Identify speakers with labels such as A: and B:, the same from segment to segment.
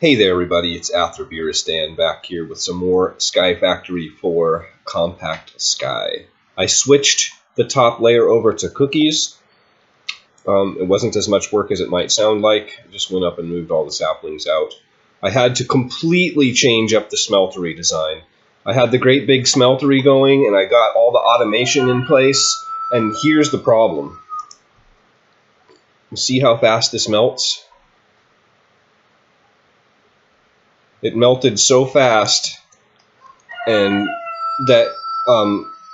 A: Hey there everybody, it's Athrobirastan back here with some more Sky Factory 4 Compact Sky. I switched the top layer over to cookies. It wasn't as much work as it might sound like. I just went up and moved all the saplings out. I had to completely change up the smeltery design. I had the great big smeltery going and I got all the automation in place, and here's the problem. You see how fast this melts? It melted so fast, and that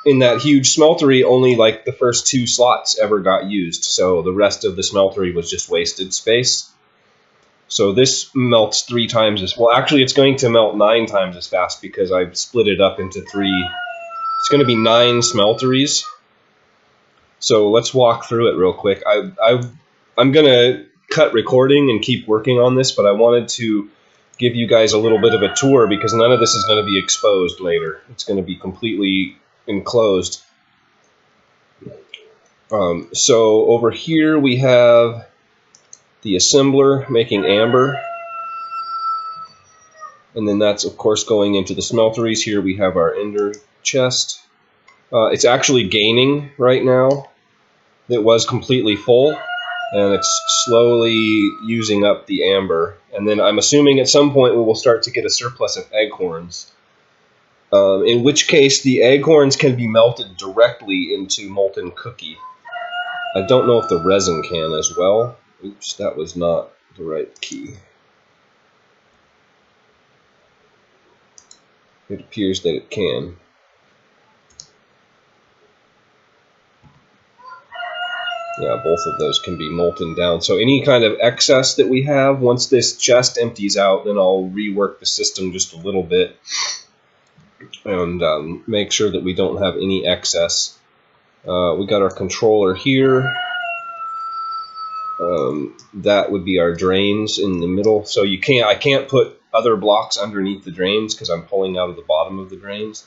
A: in that huge smeltery, only like the first 2 slots ever got used, so the rest of the smeltery was just wasted space. So this melts 3 times as well. Actually, it's going to melt 9 times as fast because I've split it up into 3. It's going to be 9 smelteries. So let's walk through it real quick. I'm going to cut recording and keep working on this, but I wanted to give you guys a little bit of a tour because none of this is going to be exposed later. It's going to be completely enclosed. So over here we have the assembler making amber, and then that's of course going into the smelteries. Here we have our ender chest. It's actually gaining right now. It was completely full, and it's slowly using up the amber. And then I'm assuming at some point we will start to get a surplus of Egghorns. In which case the Egghorns can be melted directly into molten cookie. I don't know if the resin can as well. Oops, that was not the right key. It appears that it can. Yeah, both of those can be molten down. So any kind of excess that we have, once this chest empties out, then I'll rework the system just a little bit and make sure that we don't have any excess. We got our controller here. That would be our drains in the middle. So I can't put other blocks underneath the drains because I'm pulling out of the bottom of the drains.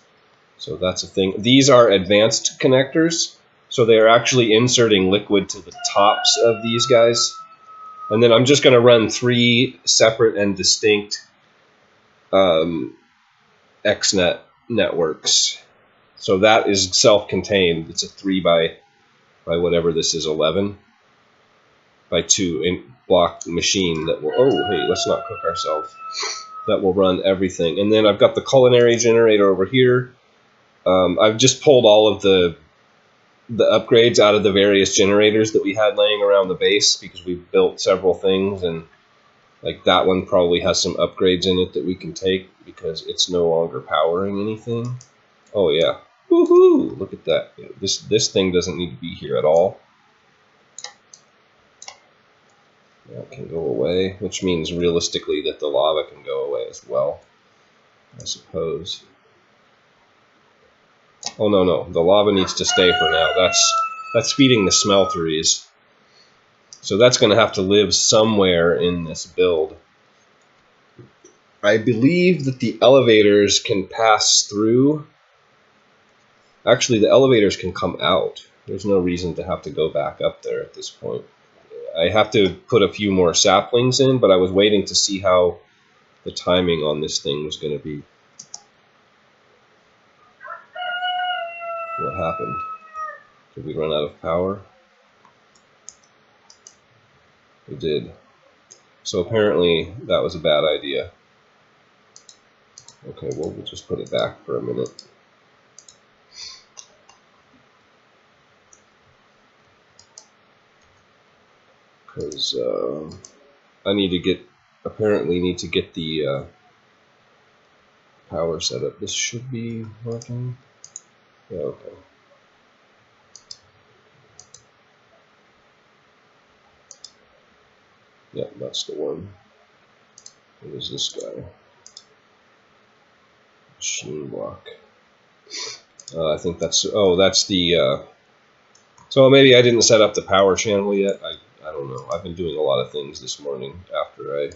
A: So that's a thing. These are advanced connectors. So they are actually inserting liquid to the tops of these guys. And then I'm just going to run 3 separate and distinct XNet networks. So that is self-contained. It's a 3 by whatever this is, 11 by 2 block machine that will, oh hey, let's not cook ourselves, that will run everything. And then I've got the culinary generator over here. I've just pulled all of the upgrades out of the various generators that we had laying around the base because we've built several things, and like that one probably has some upgrades in it that we can take because it's no longer powering anything. Oh yeah, woohoo! Look at that. This thing doesn't need to be here at all. That can go away, which means realistically that the lava can go away as well, I suppose. Oh no, the lava needs to stay for now. That's feeding the smelteries. So that's going to have to live somewhere in this build. I believe that the elevators can pass through. Actually, the elevators can come out. There's no reason to have to go back up there at this point. I have to put a few more saplings in, but I was waiting to see how the timing on this thing was going to be. What happened? Did we run out of power? We did. So apparently that was a bad idea. Okay, well, we'll just put it back for a minute. Because I apparently need to get the power set up. This should be working. Yeah, okay. Yeah, that's the one. What is this guy? Machine block. I think that's, oh, that's the, so maybe I didn't set up the power channel yet. I don't know. I've been doing a lot of things this morning after I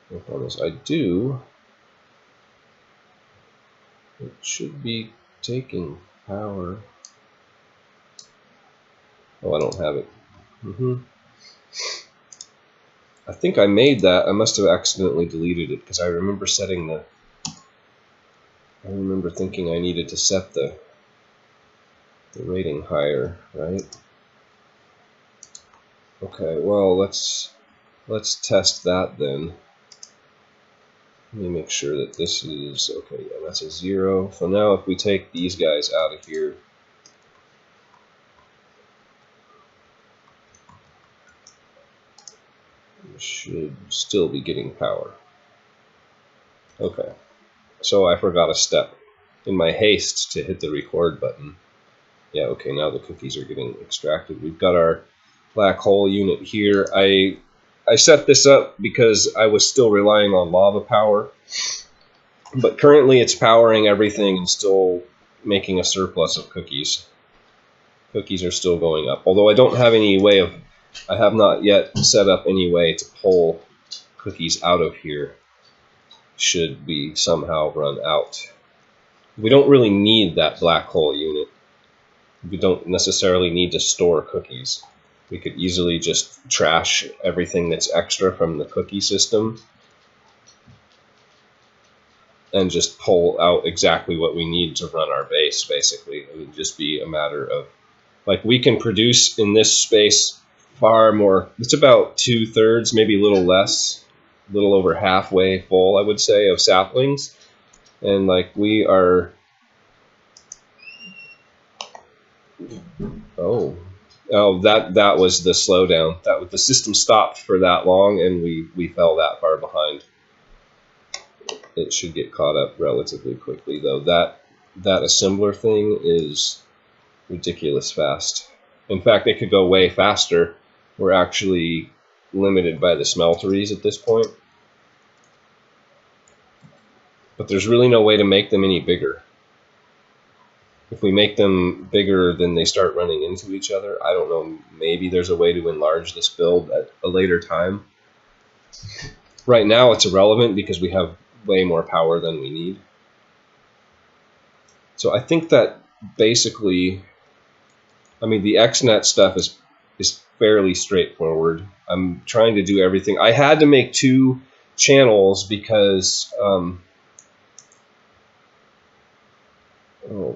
A: work on this. I do. It should be taking power. Oh, I don't have it. I think I made that. I must have accidentally deleted it because I remember setting the. I remember thinking I needed to set the rating higher, right? Okay, well let's test that then. Let me make sure that this is okay. Yeah, that's a 0. So now if we take these guys out of here, we should still be getting power. Okay, so I forgot a step in my haste to hit the record button. Yeah, okay, now the cookies are getting extracted. We've got our black hole unit here. I set this up because I was still relying on lava power, but currently it's powering everything and still making a surplus of cookies. Cookies are still going up, although I don't have any way of, I have not yet set up any way to pull cookies out of here should we somehow run out. We don't really need that black hole unit. We don't necessarily need to store cookies. We could easily just trash everything that's extra from the cookie system and just pull out exactly what we need to run our base, basically. It would just be a matter of, like, we can produce in this space far more. It's about 2/3, maybe a little less, a little over halfway full, I would say, of saplings. And, like, we are... Oh, that was the slowdown. The system stopped for that long, and we fell that far behind. It should get caught up relatively quickly, though. That assembler thing is ridiculous fast. In fact, it could go way faster. We're actually limited by the smelteries at this point. But there's really no way to make them any bigger. If we make them bigger, then they start running into each other. I don't know, maybe there's a way to enlarge this build at a later time. Right now it's irrelevant because we have way more power than we need. So I think that basically, I mean, the XNet stuff is fairly straightforward. I'm trying to do everything. I had to make 2 channels because... oh,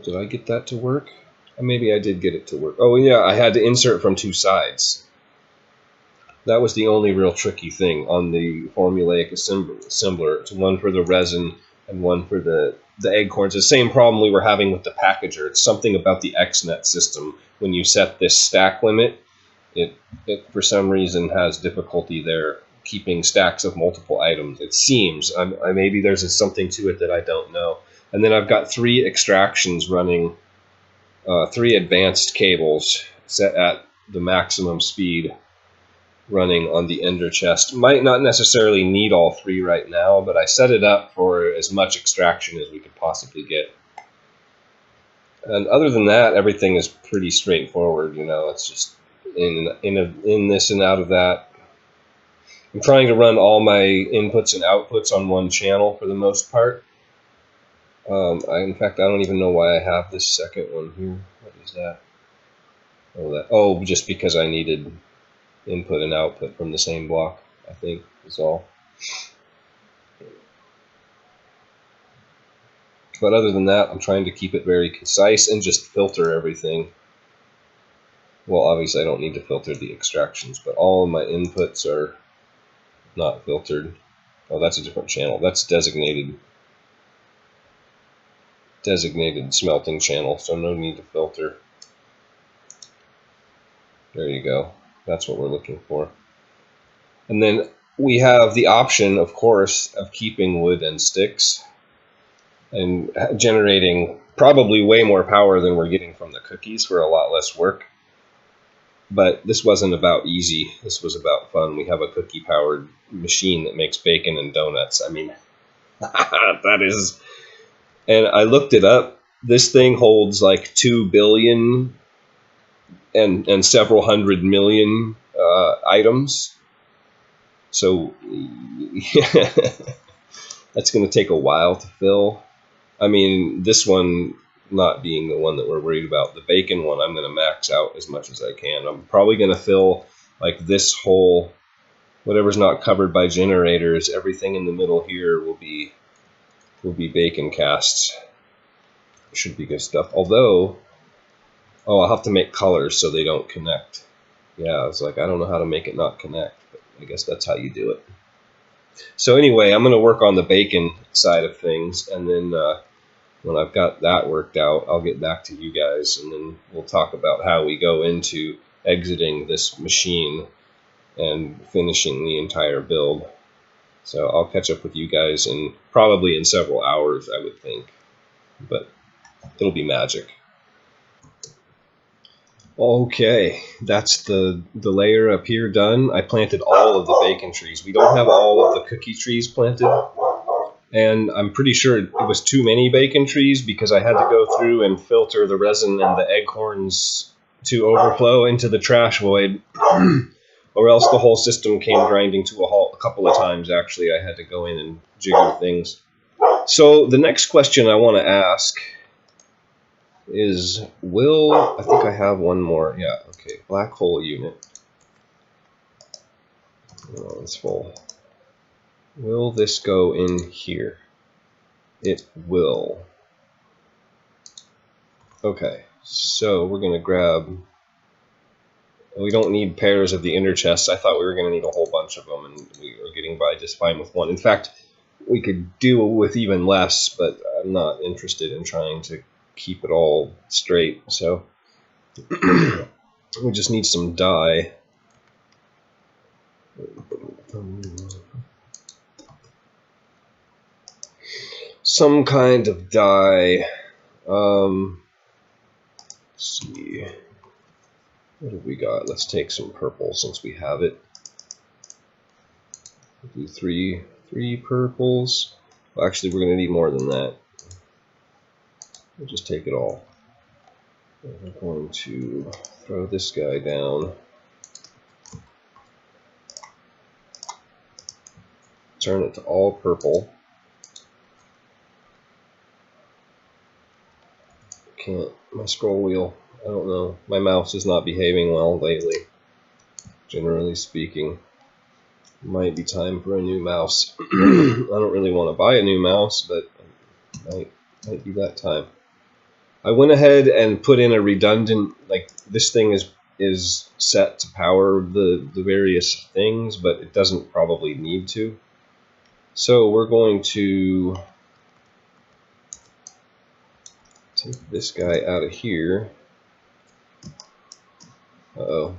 A: did I get that to work? Maybe I did get it to work. Oh, yeah, I had to insert from 2 sides. That was the only real tricky thing on the formulaic assembler. It's one for the resin and one for the acorns. The same problem we were having with the packager. It's something about the XNet system. When you set this stack limit, it for some reason has difficulty there keeping stacks of multiple items. It seems. Maybe there's something to it that I don't know. And then I've got 3 extractions running, 3 advanced cables set at the maximum speed running on the ender chest. Might not necessarily need all 3 right now, but I set it up for as much extraction as we could possibly get. And other than that, everything is pretty straightforward. You know, it's just in this and out of that. I'm trying to run all my inputs and outputs on one channel for the most part. In fact, I don't even know why I have this second one here. What is that? Oh, just because I needed input and output from the same block, I think, is all. But other than that, I'm trying to keep it very concise and just filter everything. Well, obviously I don't need to filter the extractions, but all of my inputs are not filtered. Oh, that's a different channel. That's designated smelting channel, so no need to filter. There you go. That's what we're looking for. And then we have the option, of course, of keeping wood and sticks and generating probably way more power than we're getting from the cookies for a lot less work. But this wasn't about easy. This was about fun. We have a cookie-powered machine that makes bacon and donuts. I mean, that is... And I looked it up. This thing holds like 2 billion and several hundred million items. So that's going to take a while to fill. I mean, this one not being the one that we're worried about. The bacon one, I'm going to max out as much as I can. I'm probably going to fill like this whole whatever's not covered by generators, everything in the middle here will be bacon casts. Should be good stuff. Although, oh, I'll have to make colors so they don't connect. Yeah, it's like I don't know how to make it not connect, but I guess that's how you do it. So anyway, I'm going to work on the bacon side of things, and then when I've got that worked out, I'll get back to you guys, and then we'll talk about how we go into exiting this machine and finishing the entire build. So I'll catch up with you guys probably in several hours, I would think, but it'll be magic. Okay, that's the layer up here done. I planted all of the bacon trees. We don't have all of the cookie trees planted, and I'm pretty sure it was too many bacon trees because I had to go through and filter the resin and the acorns to overflow into the trash void, or else the whole system came grinding to a halt a couple of times. Actually, I had to go in and jigger things. So the next question I want to ask is, I think I have one more. Yeah, okay, black hole unit. Oh, it's full. Will this go in here? It will. Okay, so we're going to grab... We don't need pairs of the inner chests. I thought we were going to need a whole bunch of them, and we were getting by just fine with one. In fact, we could do with even less, but I'm not interested in trying to keep it all straight. So we just need some dye. Some kind of dye. Let's see. What have we got? Let's take some purple since we have it. We'll do three purples. Well, actually, we're going to need more than that. We'll just take it all. And we're going to throw this guy down. Turn it to all purple. Can't. My scroll wheel. I don't know. My mouse is not behaving well lately, generally speaking. Might be time for a new mouse. I don't really want to buy a new mouse, but might be that time. I went ahead and put in a redundant, like this thing is set to power the various things, but it doesn't probably need to. So we're going to take this guy out of here. Uh-oh.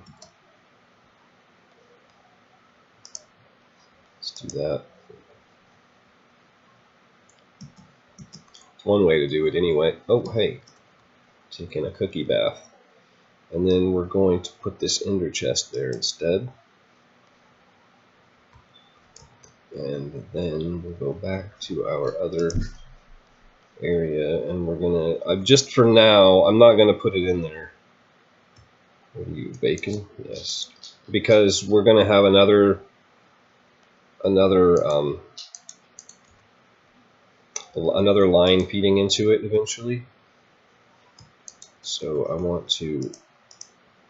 A: Let's do that. It's one way to do it anyway. Oh, hey. Taking a cookie bath. And then we're going to put this ender chest there instead. And then we'll go back to our other area, and we're gonna, just for now, I'm not gonna put it in there. What are you, bacon? Yes. Because we're gonna have another line feeding into it eventually. So I want to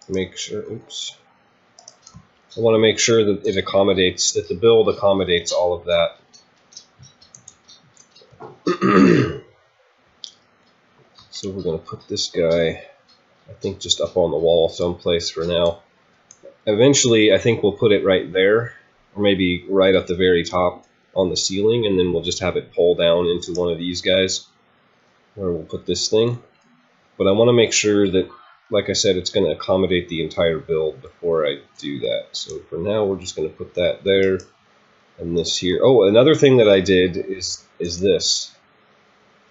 A: make sure, I want to make sure that it accommodates, that the build accommodates all of that. So we're going to put this guy, I think, just up on the wall someplace for now. Eventually, I think we'll put it right there, or maybe right at the very top on the ceiling, and then we'll just have it pull down into one of these guys, where we'll put this thing. But I want to make sure that, like I said, it's going to accommodate the entire build before I do that. So for now, we're just going to put that there, and this here. Oh, another thing that I did is this.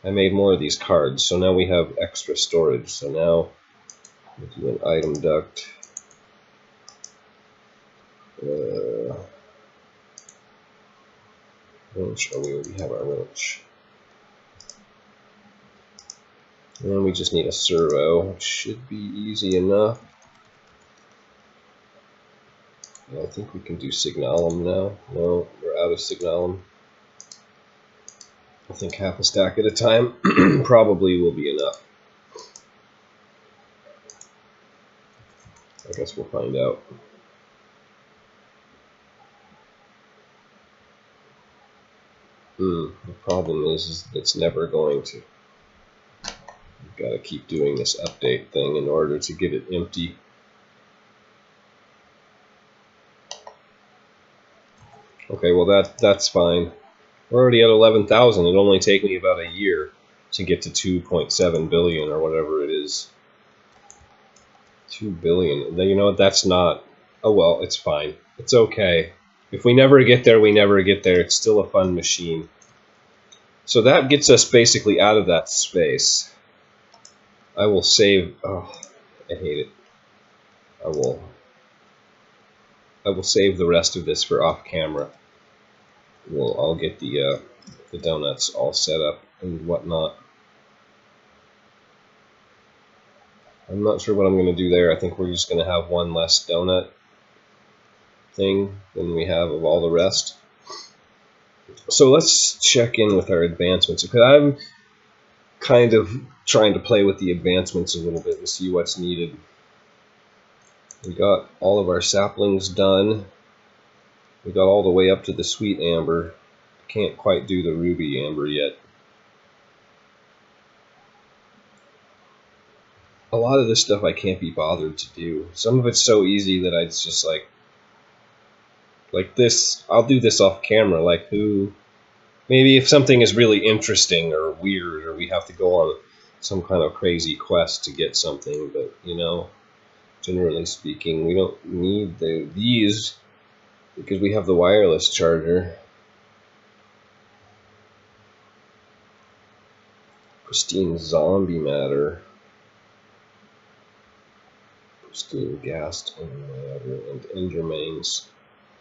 A: I made more of these cards, so now we have extra storage. So now we'll do an item duct. Winch. Oh, we already have our winch. And we just need a servo, which should be easy enough. Yeah, I think we can do signalum now. No, we're out of signalum. I think half a stack at a time probably will be enough. I guess we'll find out. The problem is it's never going to. You've got to keep doing this update thing in order to get it empty. Okay, well that's fine. We're already at 11,000. It'll only take me about a year to get to 2.7 billion or whatever it is. 2 billion. You know what? That's not. Oh well, it's fine. It's okay. If we never get there, we never get there. It's still a fun machine. So that gets us basically out of that space. I will save. Oh, I hate it. I will save the rest of this for off camera. I'll get the donuts all set up and whatnot. I'm not sure what I'm going to do there. I think we're just going to have one less donut thing than we have of all the rest. So let's check in with our advancements, because I'm kind of trying to play with the advancements a little bit and see what's needed. We got all of our saplings done. We got all the way up to the sweet amber. Can't quite do the ruby amber yet. A lot of this stuff I can't be bothered to do. Some of it's so easy that it's just like this. I'll do this off camera. Like who? Maybe if something is really interesting or weird, or we have to go on some kind of crazy quest to get something. But you know, generally speaking, we don't need these because we have the wireless charger. Pristine zombie matter. Pristine gas matter and endermains.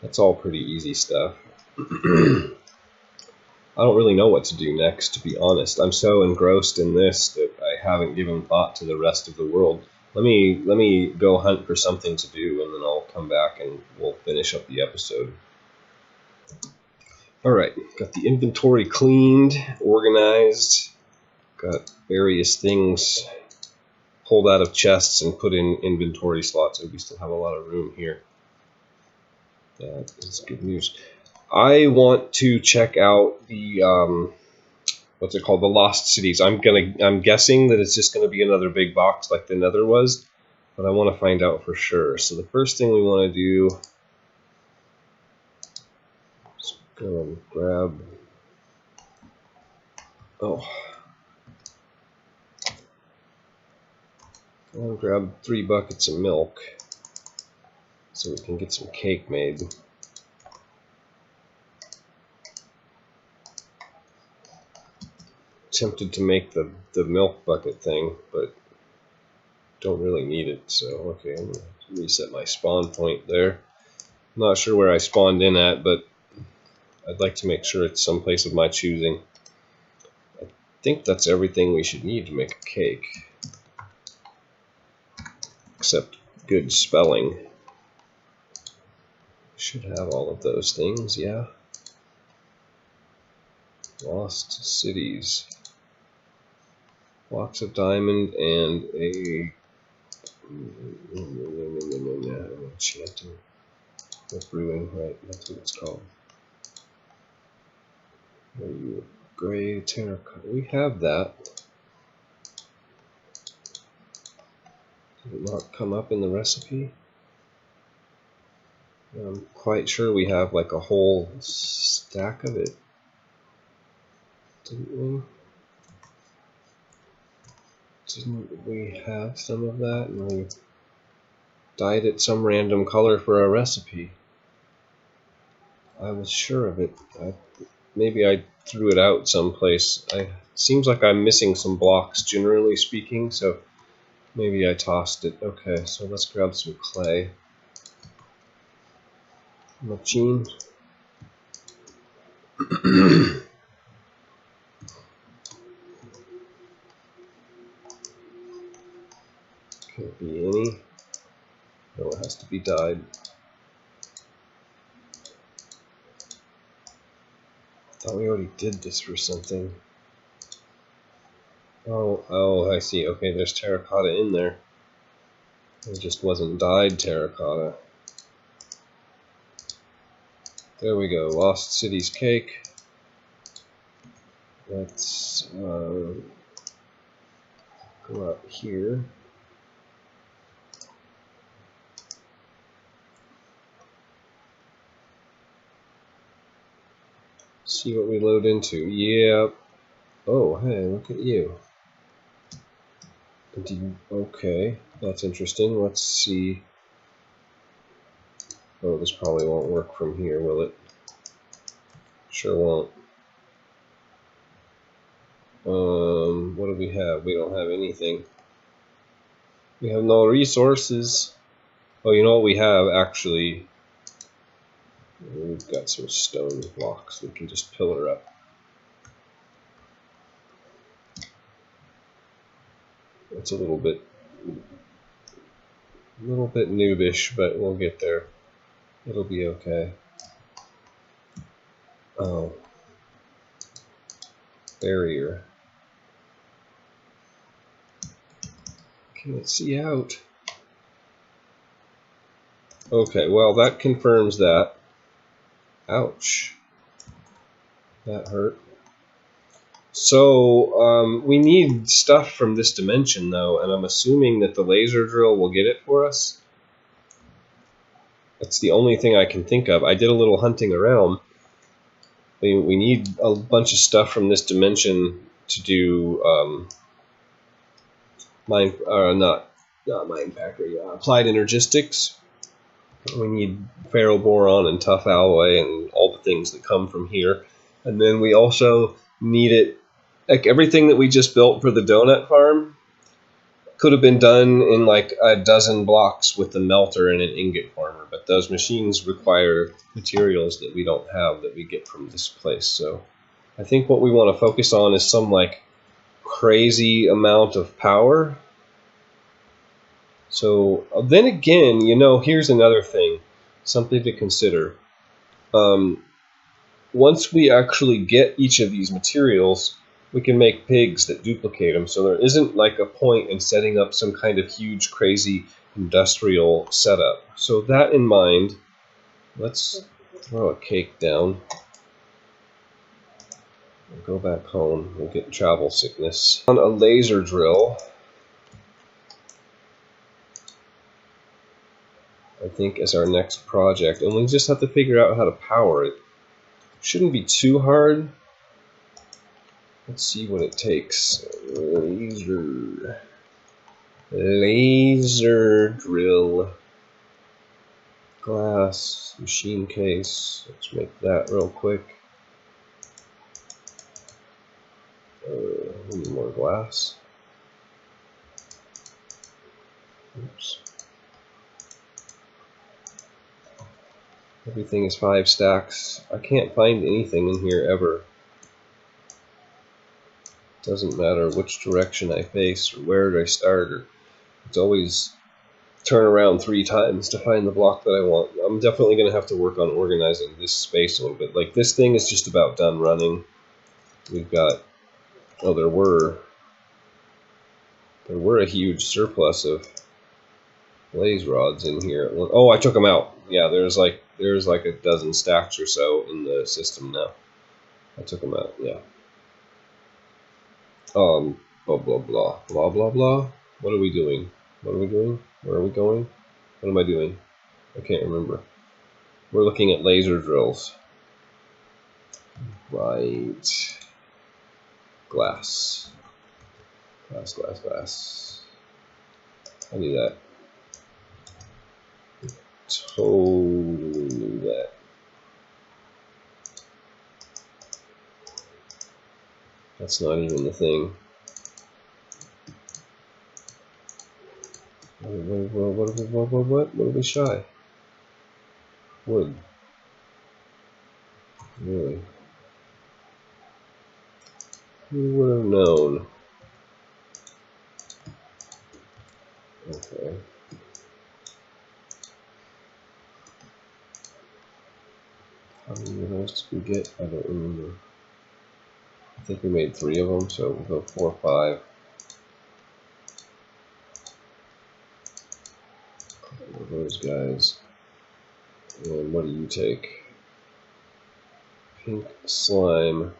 A: That's all pretty easy stuff. I don't really know what to do next, to be honest. I'm so engrossed in this that I haven't given thought to the rest of the world. Let me go hunt for something to do, and then I'll come back and we'll finish up the episode. Alright, got the inventory cleaned, organized, got various things pulled out of chests and put in inventory slots, and we still have a lot of room here. That is good news. I want to check out the what's it called? The Lost Cities. I'm guessing that it's just gonna be another big box like the Nether was, but I want to find out for sure. So the first thing we want to do is go and grab. Oh. Go and grab 3 buckets of milk so we can get some cake made. Tempted to make the milk bucket thing, but don't really need it. So okay, I'm gonna reset my spawn point there. I'm not sure where I spawned in at, but I'd like to make sure it's someplace of my choosing. I think that's everything we should need to make a cake, except good spelling. Should have all of those things, yeah. Lost cities. Blocks of diamond and a enchanting. Brewing, right? That's what it's called. Are you gray terracotta? We have that. Did it not come up in the recipe? I'm quite sure we have like a whole stack of it. Didn't we? Didn't we have some of that and we dyed it some random color for a recipe? I was sure of it. Maybe I threw it out someplace. Seems like I'm missing some blocks, generally speaking, so maybe I tossed it. Okay, so let's grab some clay. Machine. Can't be any. No, it has to be dyed. Thought we already did this for something. Oh, I see. Okay, there's terracotta in there. It just wasn't dyed terracotta. There we go. Lost Cities cake. Let's go up here. See what we load into. Yep. Oh, hey, look at you. Okay, that's interesting. Let's see. Oh, this probably won't work from here, will it? Sure won't. What do we have? We don't have anything. We have no resources. Oh, you know what we have, actually? We've got some stone blocks. We can just pillar up. It's a little bit noobish, but we'll get there. It'll be okay. Oh. Barrier. Can't see out. Okay, well, that confirms that. Ouch. That hurt. So, we need stuff from this dimension, though, and I'm assuming that the laser drill will get it for us. That's the only thing I can think of. I did a little hunting around. We need a bunch of stuff from this dimension to do applied energistics. We need ferroboron and tough alloy and all the things that come from here. And then we also need it, like everything that we just built for the donut farm could have been done in like a dozen blocks with the melter and an ingot former, but those machines require materials that we don't have that we get from this place. So I think what we want to focus on is some like crazy amount of power. So then again, you know, here's another thing, something to consider. Once we actually get each of these materials, we can make pigs that duplicate them. So there isn't like a point in setting up some kind of huge, crazy industrial setup. So that in mind, let's throw a cake down. We'll go back home. We'll get travel sickness. On a laser drill, I think, is our next project. And we just have to figure out how to power it. Shouldn't be too hard. Let's see what it takes. Laser drill. Glass machine case. Let's make that real quick. We need more glass. Oops. Everything is 5 stacks. I can't find anything in here ever. Doesn't matter which direction I face or where I start. It's always turn around 3 times to find the block that I want. I'm definitely going to have to work on organizing this space a little bit. Like, this thing is just about done running. We've got... Oh, there were a huge surplus of blaze rods in here. Oh, I took them out. Yeah, there's like a dozen stacks or so in the system now. I took them out. Yeah. Blah blah blah blah blah blah. What are we doing? What are we doing? Where are we going? What am I doing? I can't remember. We're looking at laser drills. Right. Glass. Glass, glass, glass. I knew that. Totally knew that. That's not even the thing. What are we shy? Wood. Really? Who would have known? Okay. How many of those did we get? I don't remember. I think we made 3 of them, so we'll go 4 or 5. Couple of those guys. And what do you take? Pink slime.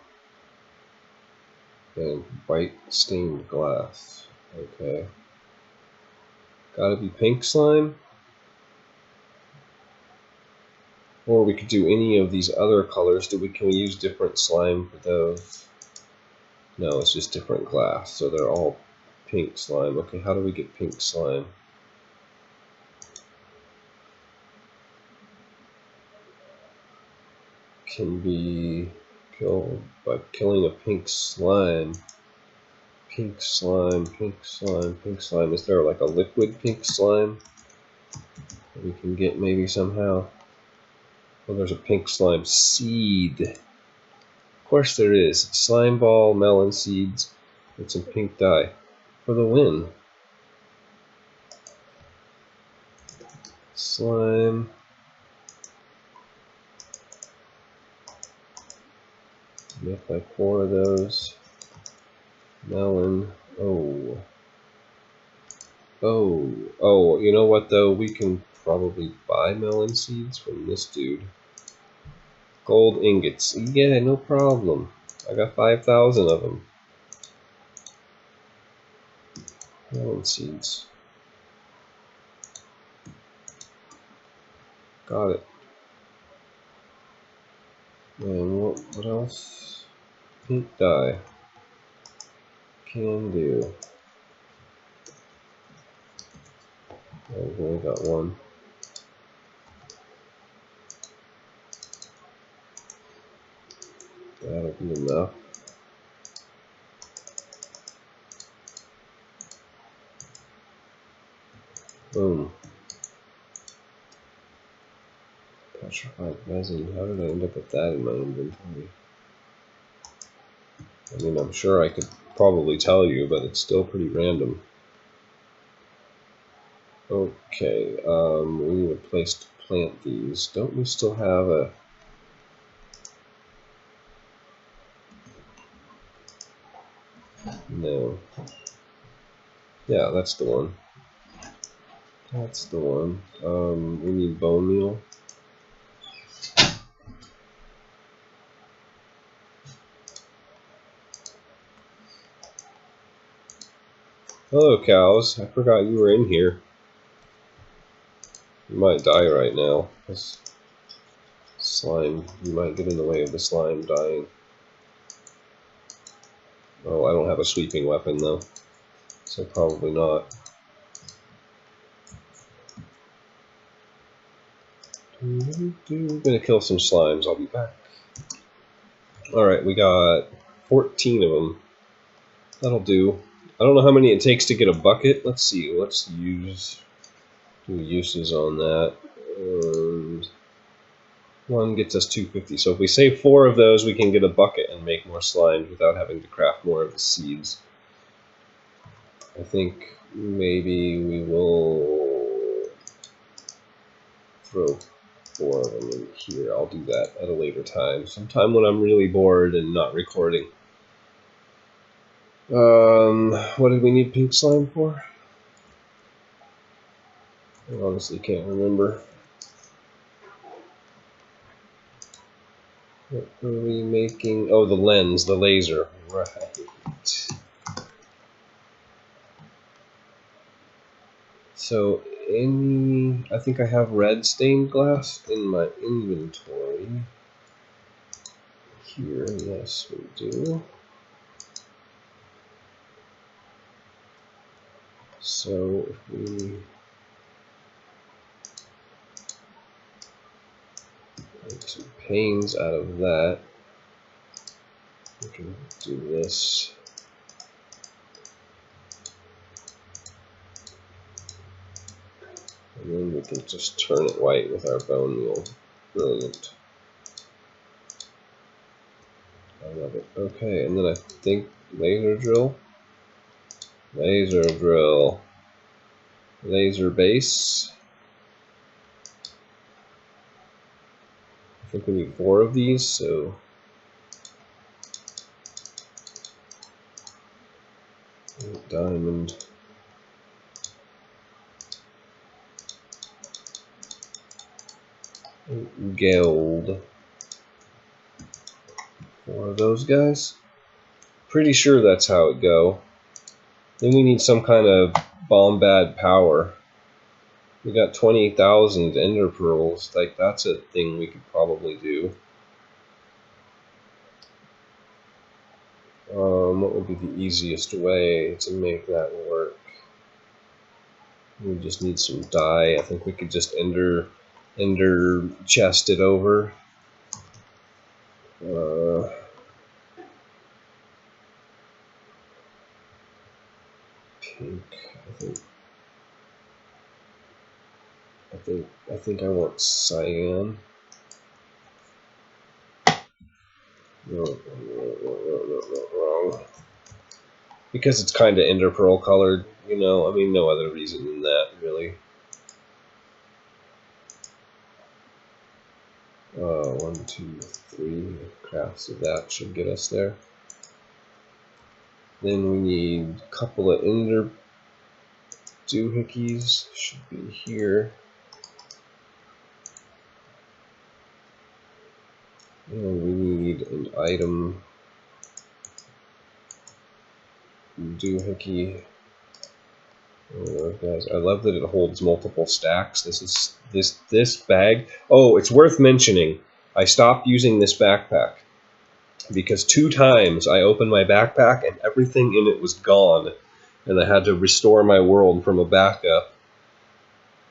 A: And white stained glass. Okay. Gotta be pink slime. Or we could do any of these other colors. Can we use different slime for those? No, it's just different glass. So they're all pink slime. Okay, how do we get pink slime? Can be killed by killing a pink slime. Pink slime, pink slime, pink slime. Is there like a liquid pink slime that we can get maybe somehow? Well, there's a pink slime seed. Of course there is. Slime ball, melon seeds, and some pink dye. For the win. Slime. Make like 4 of those. Melon. Oh. Oh, you know what though? We can probably buy melon seeds from this dude. Gold ingots. Yeah, no problem. I got 5,000 of them. Melon seeds. Got it. And what else? Pink dye. Can do. I've only got 1. That'll be enough. Boom. Petrified resin. How did I end up with that in my inventory? I mean, I'm sure I could probably tell you, but it's still pretty random. Okay, we need a place to plant these. Don't we still have a... No. Yeah, that's the one. That's the one. We need bone meal. Hello, cows. I forgot you were in here. You might die right now. This slime, you might get in the way of the slime dying. Oh, I don't have a sweeping weapon though, so probably not. I'm gonna kill some slimes. I'll be back. Alright, we got 14 of them. That'll do. I don't know how many it takes to get a bucket. Let's see. Let's do uses on that. One gets us 250. So if we save 4 of those, we can get a bucket and make more slimes without having to craft more of the seeds. I think maybe we will throw 4 of them in here. I'll do that at a later time. Sometime when I'm really bored and not recording. What did we need pink slime for? I honestly can't remember. What were we making? Oh, the lens, the laser. Right. So, I think I have red stained glass in my inventory. Here, yes, we do. So, if we make some panes out of that, we can do this. And then we can just turn it white with our bone meal. Brilliant. I love it. Okay, and then I think laser drill. Laser drill. Laser base. I think we need 4 of these, so diamond. Gold. 4 of those guys. Pretty sure that's how it go. Then we need some kind of bombad power. We got 20,000 ender pearls. Like, that's a thing we could probably do. What would be the easiest way to make that work? We just need some dye. I think we could just ender chest it over. Pink. I think I want cyan. No, wrong. Because it's kind of ender pearl colored, you know. I mean, no other reason than that, really. 1, 2, 3 crafts of that should get us there. Then we need a couple of ender doohickeys, should be here. And we need an item doohickey. Guys, I love that it holds multiple stacks. This bag. Oh, it's worth mentioning. I stopped using this backpack because 2 times I opened my backpack and everything in it was gone, and I had to restore my world from a backup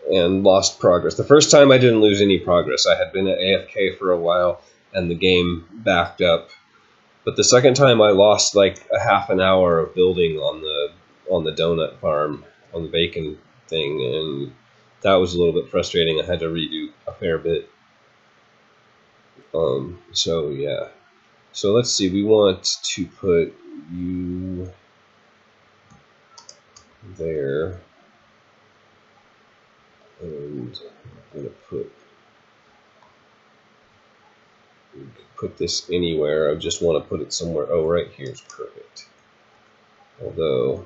A: and lost progress. The first time I didn't lose any progress. I had been at AFK for a while and the game backed up. But the second time I lost like a half an hour of building on the donut farm, on the bacon thing, and that was a little bit frustrating. I had to redo a fair bit. So yeah. So let's see, we want to put you there, and I'm going to put this anywhere. I just want to put it somewhere. Oh, right here is perfect. Although,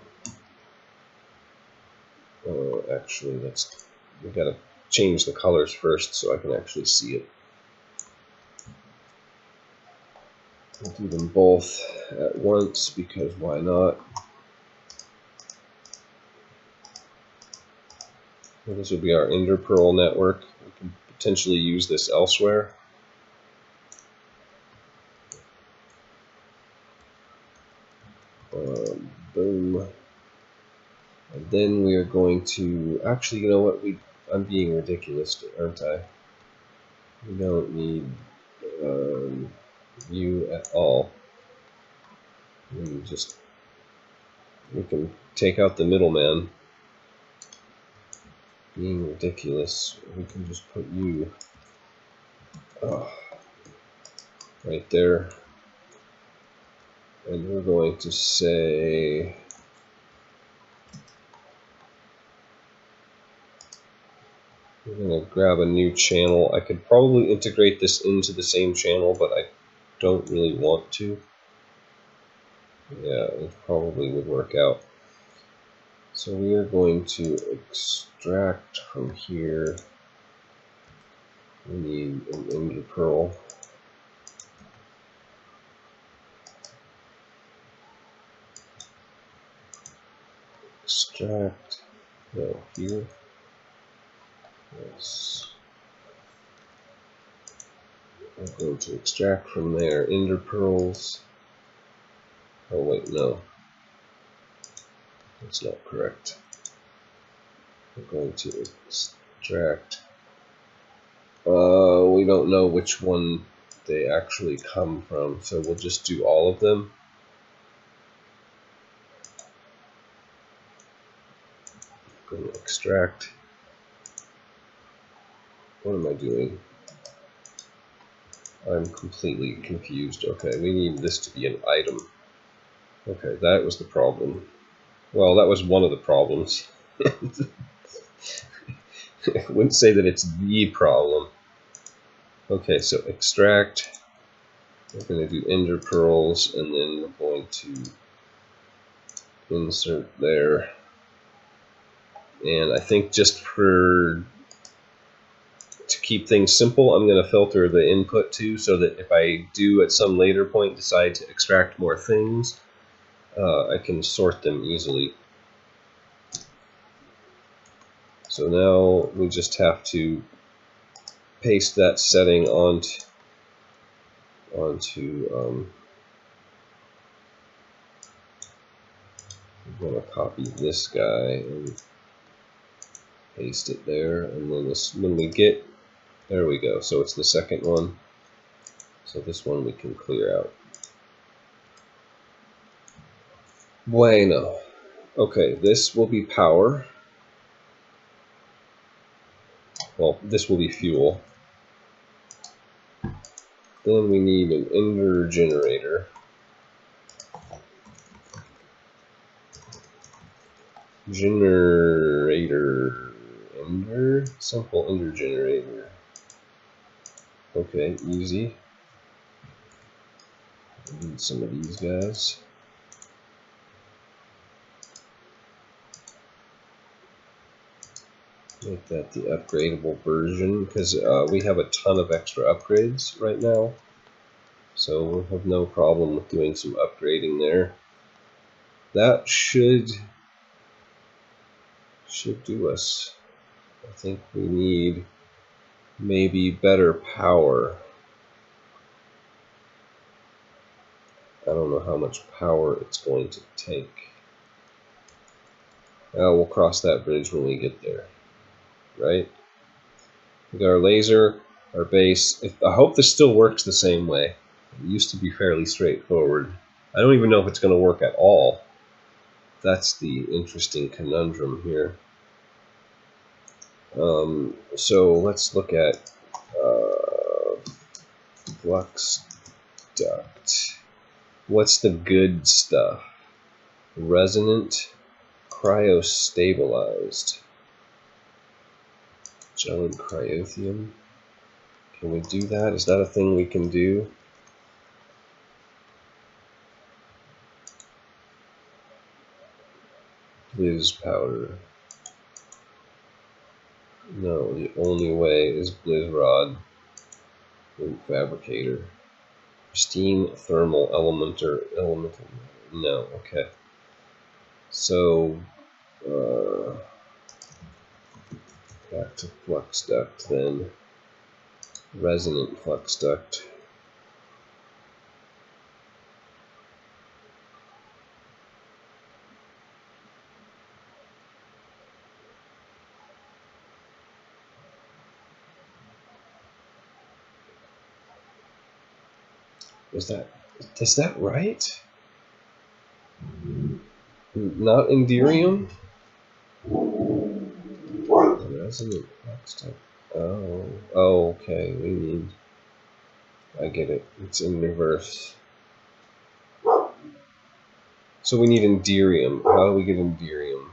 A: actually, we got to change the colors first so I can actually see it. I'll do them both at once because why not? Well, this will be our ender pearl network. We can potentially use this elsewhere. Boom. And then we are going to actually, you know what? I'm being ridiculous, aren't I? We don't need you at all. We can take out the middleman. Being ridiculous. We can just put you right there. And we're going to say we're going to grab a new channel. I could probably integrate this into the same channel, but I don't really want to. Yeah, it probably would work out. So we are going to extract from here. We need an ender pearl. Extract. No, here. Yes. I'm going to extract from there ender pearls. Oh wait, no. That's not correct. We're going to extract. We don't know which one they actually come from, so we'll just do all of them. I'm going to extract. What am I doing? I'm completely confused. Okay, we need this to be an item. Okay, that was the problem. Well, that was one of the problems. I wouldn't say that it's the problem. Okay, so extract. We're going to do ender pearls, and then we're going to insert there. And I think just to keep things simple, I'm going to filter the input too, so that if I do at some later point decide to extract more things, I can sort them easily. So now we just have to paste that setting onto I'm going to copy this guy and paste it there, and then this, when we get, there we go, so it's the second one, so this one we can clear out. Bueno. Okay, this will be power. Well, this will be fuel. Then we need an ender generator. Ender? Simple ender generator. Okay, easy. Need some of these guys. Make that the upgradable version, because we have a ton of extra upgrades right now. So we'll have no problem with doing some upgrading there. That should do us. I think we need maybe better power. I don't know how much power it's going to take. We'll cross that bridge when we get there, right? We got our laser, our base. I hope this still works the same way. It used to be fairly straightforward. I don't even know if it's going to work at all. That's the interesting conundrum here. So let's look at flux duct. What's the good stuff? Resonant, cryostabilized, gelid cryothium. Can we do that? Is that a thing we can do? Blizz powder. No, the only way is Blizzrod fabricator. Steam thermal elemental. No, okay. So back to flux duct then. Resonant flux duct. Is that right? Not Enderium? Resonant flux duct. Oh, okay. We need. I get it. It's in reverse. So we need Enderium. How do we get Enderium?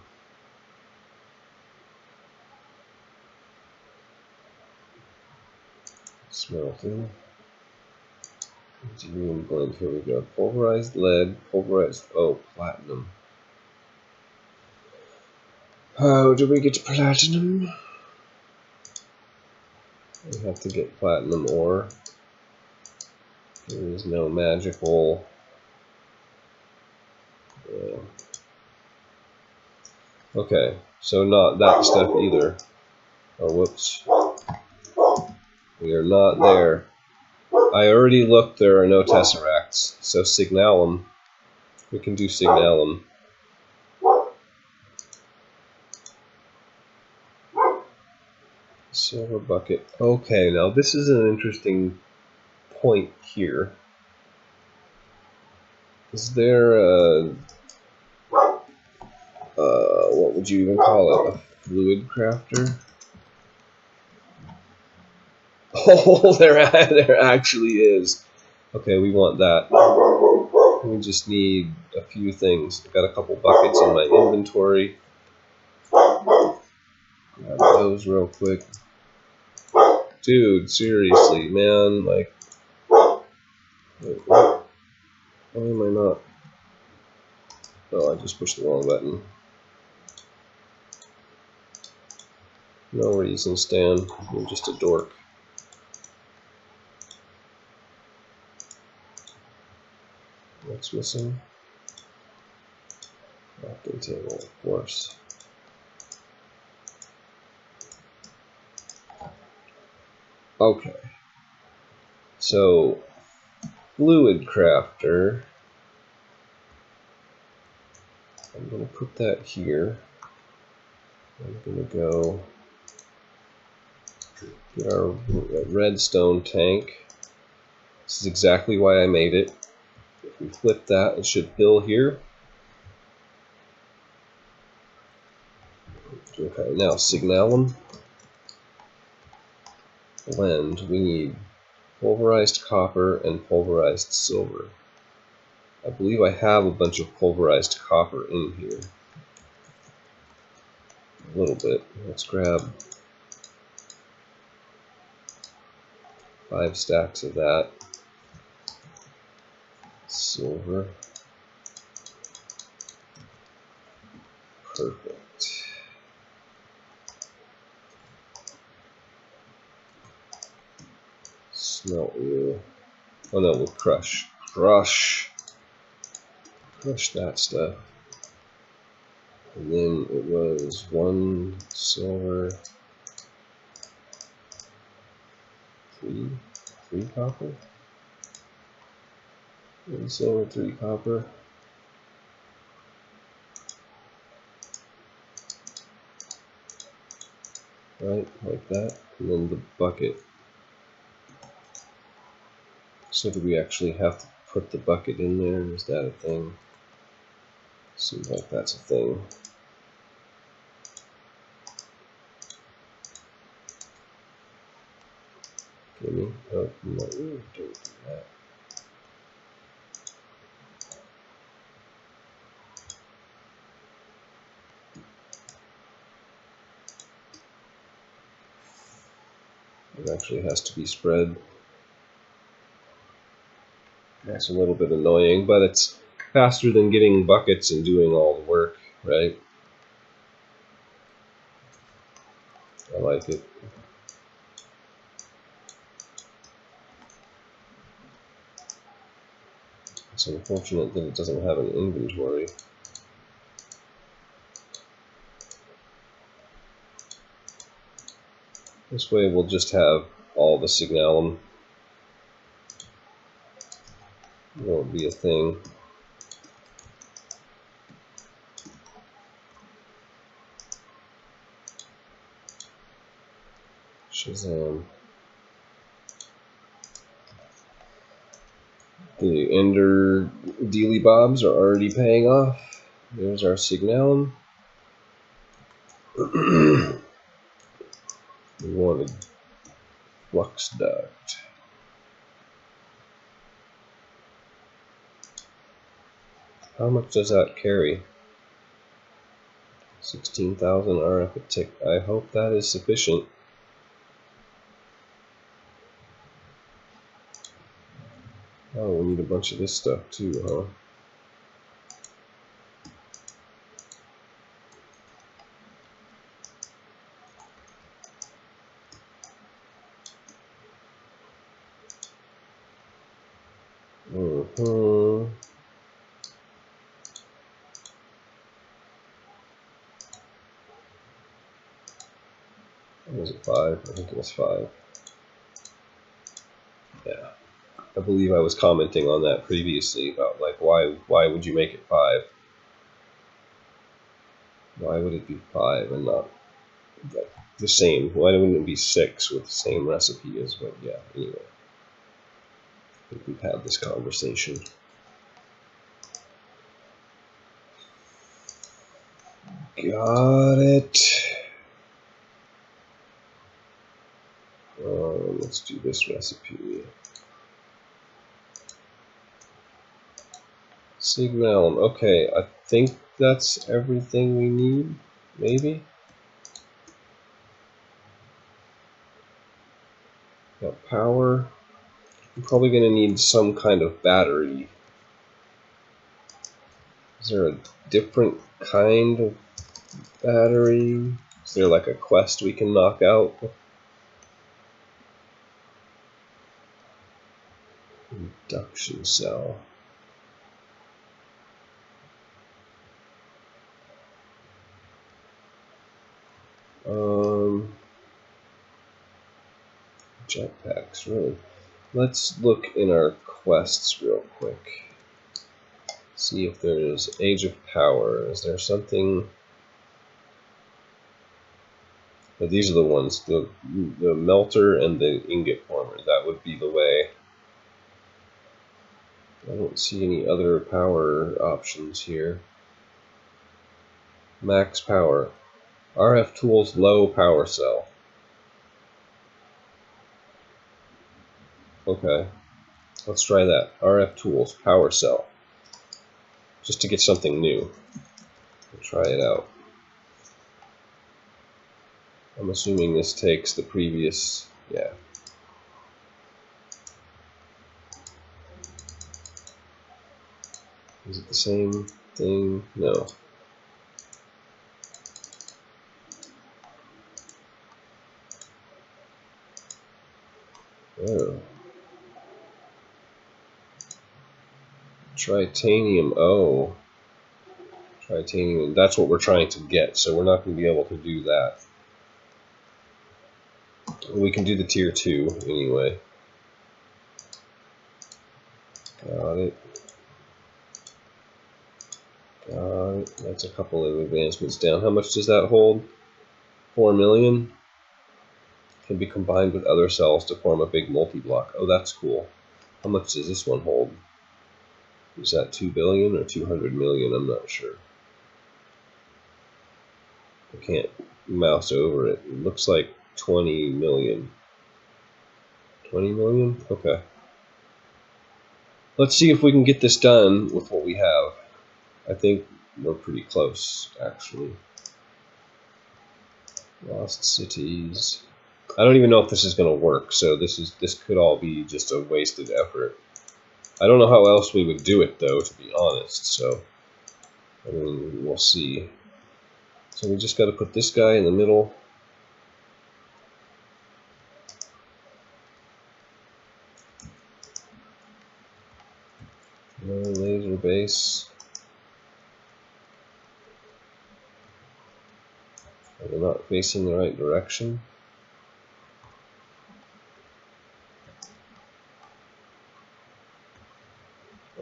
A: Smelting. Enderium blend. Here we go. Pulverized lead. Pulverized. Oh, platinum. How do we get platinum? We have to get platinum ore. There is no magical. Okay, so not that stuff either. Oh, whoops. We are not there. I already looked, there are no tesseracts. So Signalum. We can do Signalum. Silver bucket. Okay, now this is an interesting point here. Is there a... what would you even call it? A fluid crafter? Oh, there actually is. Okay, we want that. We just need a few things. I've got a couple buckets in my inventory. Grab those real quick. Dude, seriously, man, like... Wait, what? Why am I not... Oh, I just pushed the wrong button. No reason, Stan. You're just a dork. What's missing? Crafting table, of course. Okay. So, fluid crafter. I'm going to put that here. I'm going to go get our redstone tank. This is exactly why I made it. If we flip that, it should fill here. Okay, now signalum. Blend. We need pulverized copper and pulverized silver. I believe I have a bunch of pulverized copper in here. A little bit. Let's grab 5 stacks of that. Silver. Perfect. Smelt wheel. Oh no, we'll crush. Crush that stuff. And then it was 1 silver, 3 copper. 1 silver, 3 copper. Right, like that. And then the bucket. So do we actually have to put the bucket in there? Is that a thing? Seems like that's a thing. Gimme. Oh, no, don't do that. It actually has to be spread. That's a little bit annoying, but it's faster than getting buckets and doing all the work, right? I like it. It's unfortunate that it doesn't have an inventory. This way we'll just have all the signalum. It won't be a thing. Shazam. The Ender dealy bobs are already paying off. There's our signalum. We wanted flux duct. How much does that carry? 16,000 RF a tick. I hope that is sufficient. Oh, we need a bunch of this stuff too, huh? Was it 5? I think it was 5. Yeah. I believe I was commenting on that previously about like why would you make it 5? Why would it be 5 and not like the same? Why wouldn't it be 6 with the same recipe as what? Yeah. Anyway, I think we've had this conversation. Got it. Let's do this recipe. Signalum. Okay, I think that's everything we need. Maybe. Got power. I'm probably going to need some kind of battery. Is there a different kind of battery? Is there like a quest we can knock out? Induction cell. Jetpacks, really. Let's look in our quests real quick. See if there's Age of Power. Is there something? But these are the ones, the melter and the ingot former. That would be the way. I don't see any other power options here. Max power. RF tools low power cell. Okay, let's try that. RF tools power cell. Just to get something new. We'll try it out. I'm assuming this takes the previous, yeah. Is it the same thing? No. Oh. Tritanium. Oh. Tritanium. That's what we're trying to get, so we're not going to be able to do that. We can do the tier 2 anyway. Got it. Got it. That's a couple of advancements down. How much does that hold? 4 million? Can be combined with other cells to form a big multi-block. Oh, that's cool. How much does this one hold? Is that 2 billion or 200 million? I'm not sure. I can't mouse over it. It looks like 20 million. 20 million? Okay. Let's see if we can get this done with what we have. I think we're pretty close, actually. Lost cities. I don't even know if this is going to work, so this could all be just a wasted effort. I don't know how else we would do it, though, to be honest, so I mean, we'll see. So we just got to put this guy in the middle. Laser base. They're not facing the right direction.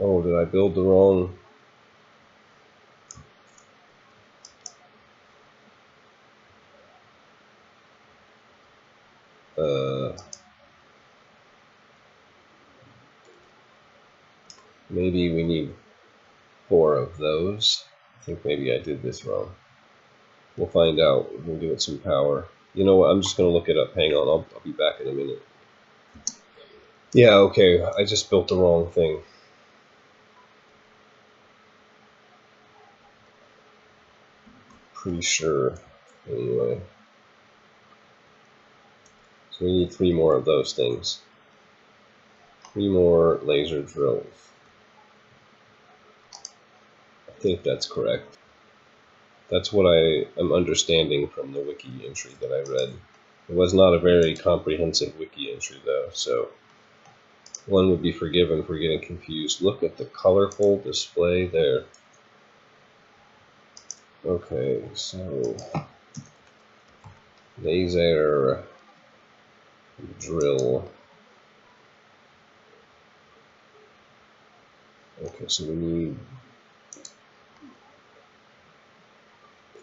A: Oh, did I build the wrong? Maybe we need 4 of those. I think maybe I did this wrong. We'll find out. We'll give it some power. You know what? I'm just going to look it up. Hang on. I'll be back in a minute. Yeah, okay. I just built the wrong thing. Pretty sure. Anyway. So we need 3 more of those things. 3 more laser drills. I think that's correct. That's what I am understanding from the wiki entry that I read. It was not a very comprehensive wiki entry, though, so one would be forgiven for getting confused. Look at the colorful display there. Okay, so laser drill. Okay, so we need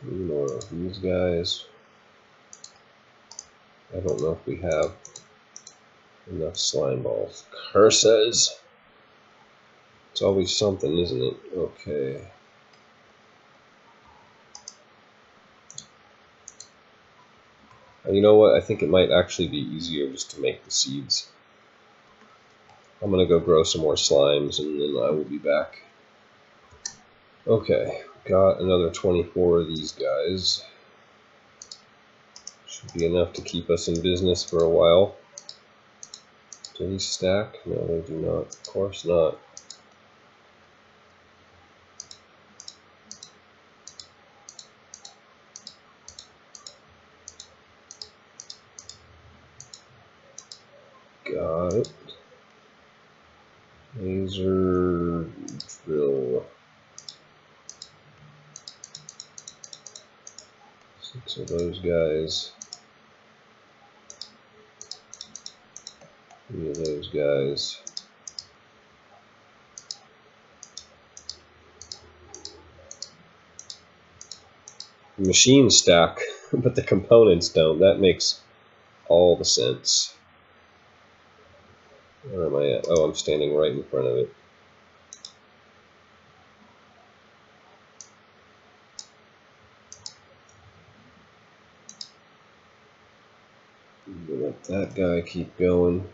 A: 3 more of these guys. I don't know if we have enough slime balls. Curses! It's always something, isn't it? Okay. And you know what? I think it might actually be easier just to make the seeds. I'm gonna go grow some more slimes and then I will be back. Okay, got another 24 of these guys. Should be enough to keep us in business for a while. Do these stack? No, they do not. Of course not. Got it. Laser drill. So those guys, 3 of those guys. The machines stack, but the components don't. That makes all the sense. Where am I at? Oh, I'm standing right in front of it. Let that guy keep going.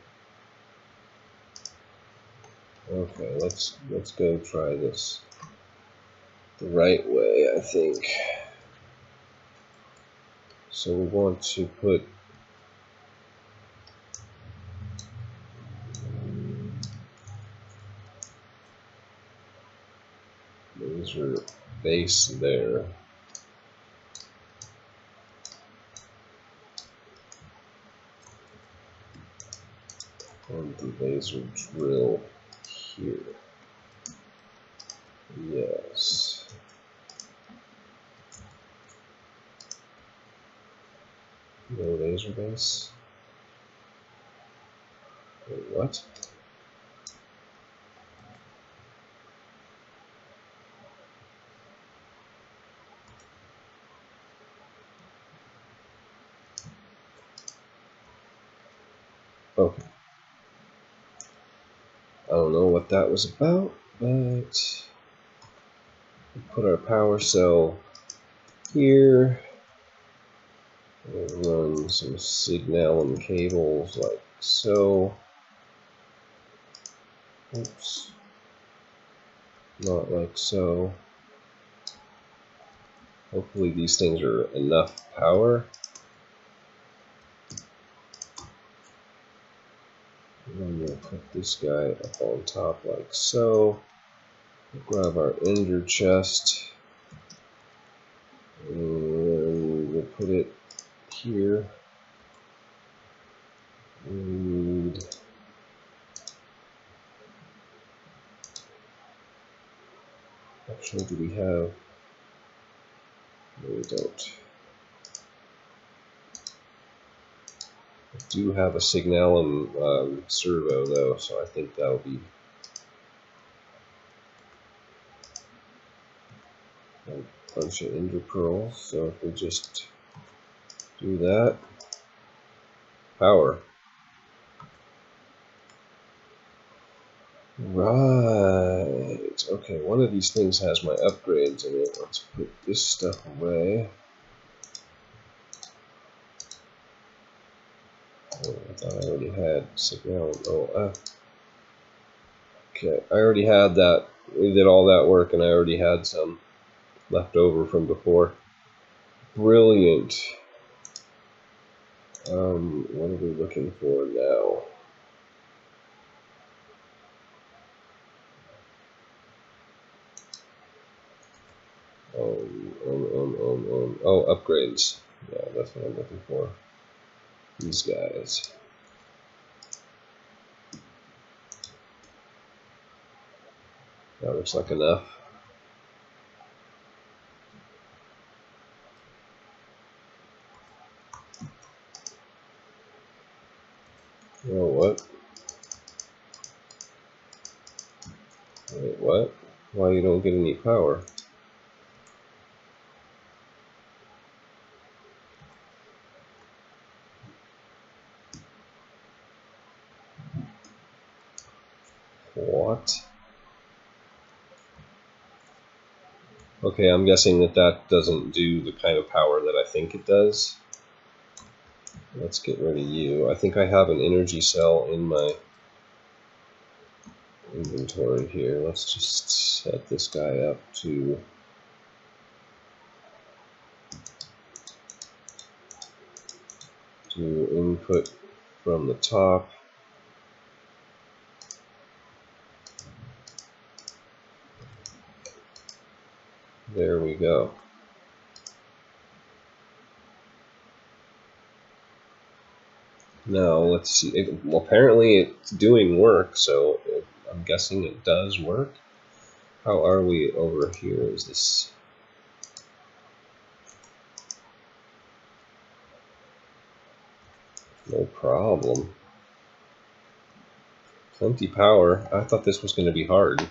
A: Okay, let's go try this the right way, I think. So we want to put laser base there. And the laser drill here. Yes. No laser base? Wait, what? Okay. I don't know what that was about, but we put our power cell here. We'll run some signalum cables like so. Oops. Not like so. Hopefully these things are enough power. And then we'll put this guy up on top like so. We'll grab our ender chest. And we'll put it here. We need actually, do we have? No, we don't. I do have a signalum servo though, so I think that'll be a bunch of ender pearls. So if we just do that, power. Right. Okay, one of these things has my upgrades in it. Let's put this stuff away. Oh, I thought I already had signal. Oh, okay. I already had that. We did all that work, and I already had some left over from before. Brilliant. What are we looking for now? Oh, upgrades. Yeah, that's what I'm looking for. These guys. That looks like enough. Oh, what? Wait, what? Why you don't get any power? What? Okay, I'm guessing that that doesn't do the kind of power that I think it does. Let's get rid of you. I think I have an energy cell in my inventory here. Let's just set this guy up to input from the top. There we go. Now let's see. Well, apparently it's doing work, so I'm guessing it does work. How are we over here? Is this? No problem. Plenty power. I thought this was going to be hard.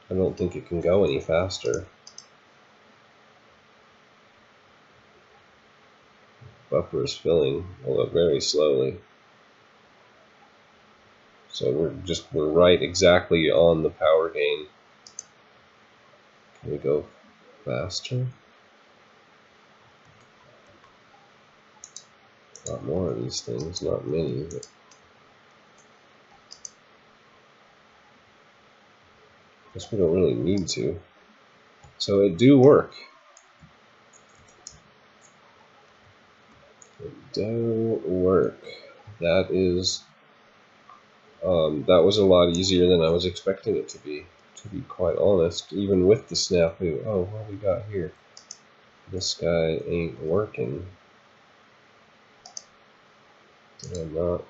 A: I don't think it can go any faster. Buffer is filling, although very slowly. So we're right exactly on the power gain. Can we go faster? A lot more of these things, not many, but I guess we don't really need to. So it do work. It do work. That is, that was a lot easier than I was expecting it to be quite honest. Even with the snafu. Oh, what we got here? This guy ain't working. Did I not?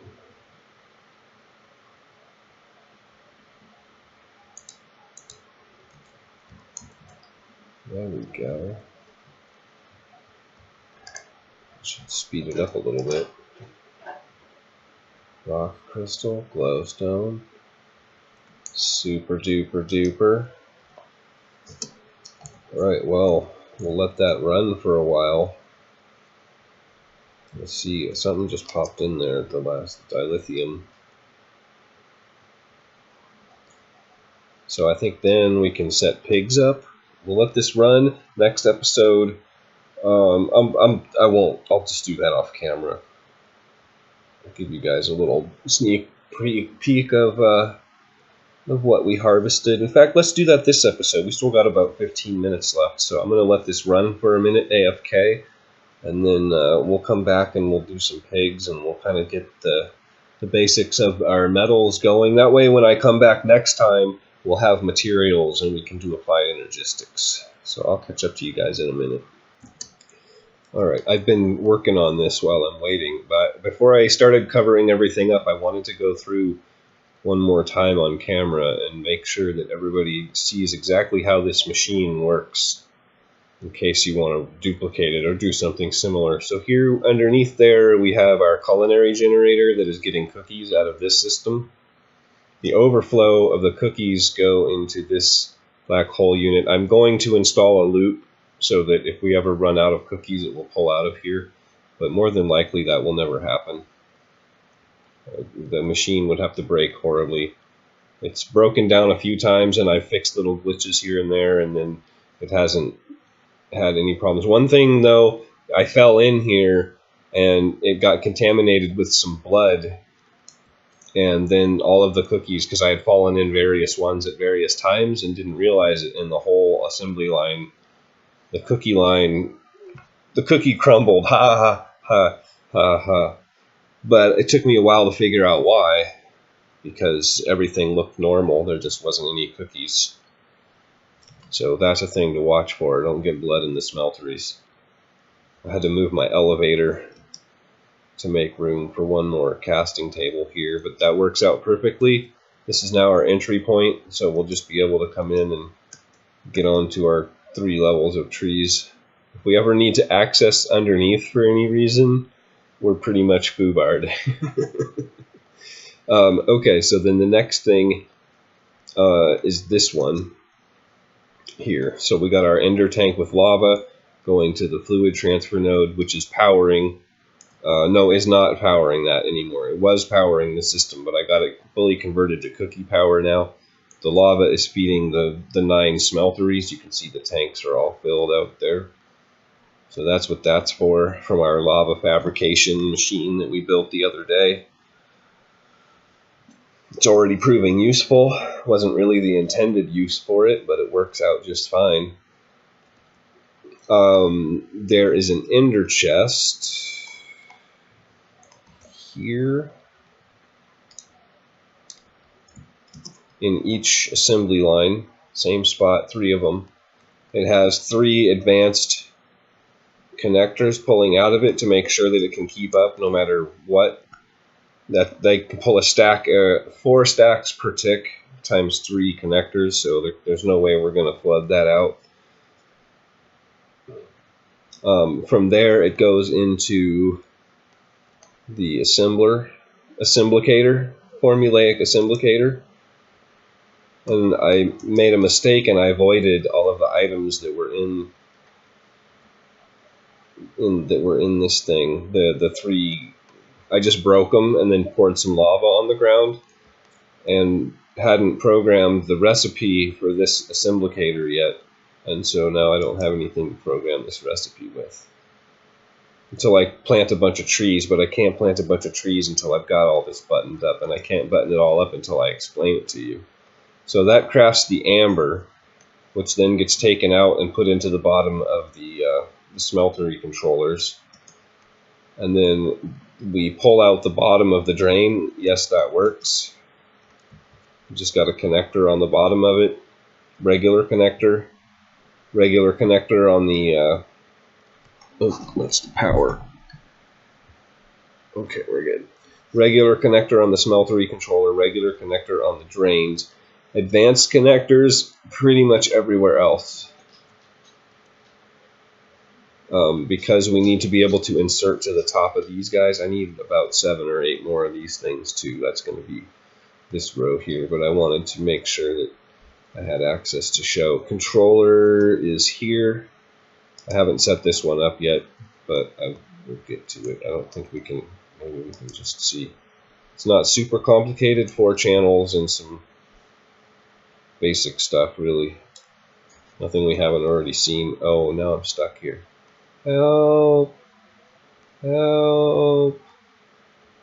A: There we go. Should speed it up a little bit. Rock crystal, glowstone. Super duper duper. Alright, well, we'll let that run for a while. Let's see, something just popped in there at the last, dilithium. So I think then we can set pigs up. We'll let this run. Next episode, I won't. I'll just do that off camera. I'll give you guys a little sneak peek of what we harvested. In fact, let's do that this episode. We still got about 15 minutes left, so I'm going to let this run for a minute, AFK, and then we'll come back and we'll do some pigs, and we'll kind of get the basics of our metals going. That way, when I come back next time, we'll have materials and we can do applied energistics. So I'll catch up to you guys in a minute. Alright, I've been working on this while I'm waiting, but before I started covering everything up, I wanted to go through one more time on camera and make sure that everybody sees exactly how this machine works, in case you want to duplicate it or do something similar. So here underneath there we have our culinary generator that is getting cookies out of this system. The overflow of the cookies go into this black hole unit. I'm going to install a loop so that if we ever run out of cookies, it will pull out of here. But more than likely, that will never happen. The machine would have to break horribly. It's broken down a few times, and I've fixed little glitches here and there, and then it hasn't had any problems. One thing, though, I fell in here, and it got contaminated with some blood. And then all of the cookies, because I had fallen in various ones at various times and didn't realize it, in the whole assembly line, the cookie crumbled. Ha ha ha ha ha. But it took me a while to figure out why, because everything looked normal. There just wasn't any cookies. So that's a thing to watch for. Don't get blood in the smelteries. I had to move my elevator to make room for one more casting table here, but that works out perfectly. This is now our entry point, so we'll just be able to come in and get onto our 3 levels of trees. If we ever need to access underneath for any reason, we're pretty much foobarred. Okay, so then the next thing is this one here. So we got our ender tank with lava going to the fluid transfer node, which is powering. No, is not powering that anymore. It was powering the system, but I got it fully converted to cookie power now. The lava is feeding the 9 smelteries. You can see the tanks are all filled out there. So that's what that's for, from our lava fabrication machine that we built the other day. It's already proving useful. Wasn't really the intended use for it, but it works out just fine. There is an ender chest here in each assembly line, same spot, 3 of them. It has 3 advanced connectors pulling out of it to make sure that it can keep up no matter what. That they can pull a stack, 4 stacks per tick times 3 connectors, so there's no way we're going to flood that out. From there, it goes into the assemblator, formulaic assemblator. And I made a mistake and I avoided all of the items that were in this thing. The three, I just broke them and then poured some lava on the ground, and hadn't programmed the recipe for this assemblator yet, and so now I don't have anything to program this recipe with until I plant a bunch of trees. But I can't plant a bunch of trees until I've got all this buttoned up, and I can't button it all up until I explain it to you. So that crafts the amber, which then gets taken out and put into the bottom of the smeltery controllers. And then we pull out the bottom of the drain. Yes, that works. Just got a connector on the bottom of it. Regular connector on the let's power. Okay, we're good. Regular connector on the smeltery controller, regular connector on the drains, advanced connectors pretty much everywhere else. Because we need to be able to insert to the top of these guys. I need about 7 or 8 more of these things too. That's going to be this row here, but I wanted to make sure that I had access to show. Controller is here. I haven't set this one up yet, but I will get to it. I don't think we can, maybe we can just see. It's not super complicated, 4 channels and some basic stuff really. Nothing we haven't already seen. Oh, now I'm stuck here. Help! Help!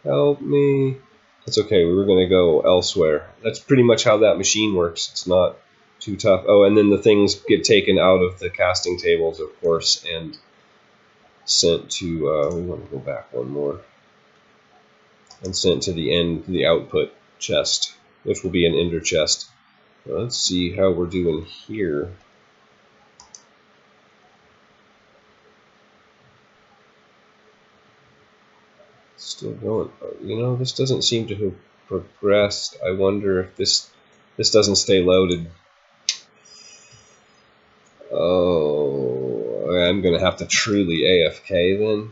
A: Help me! That's okay, we were going to go elsewhere. That's pretty much how that machine works. It's not too tough. Oh, and then the things get taken out of the casting tables, of course, and sent to, we want to go back one more, and sent to the end, the output chest, which will be an ender chest. Well, let's see how we're doing here. Still going. You know, this doesn't seem to have progressed. I wonder if this doesn't stay loaded. Oh, I'm going to have to truly AFK then?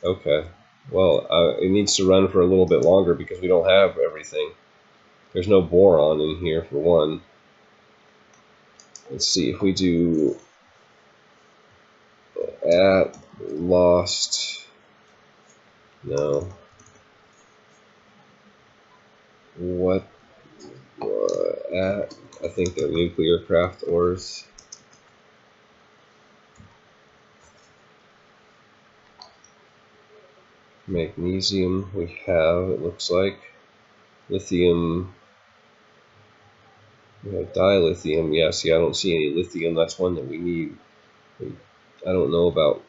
A: Okay. Well, it needs to run for a little bit longer because we don't have everything. There's no boron in here for one. Let's see if we do at lost. No. What? At? I think they're nuclear craft ores. Magnesium we have, it looks like. Lithium. We have dilithium. Yeah, see, I don't see any lithium. That's one that we need. I don't know about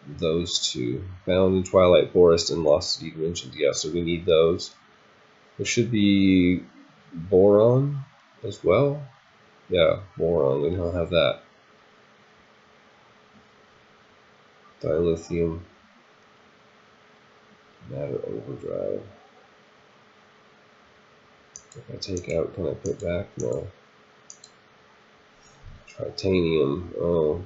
A: those two. Found in Twilight Forest and Lost Seed mentioned. Yeah, so we need those. There should be boron as well. Yeah, boron. We don't have that. Dilithium. Matter overdrive. If I take out, can I put back? No. Titanium. Oh.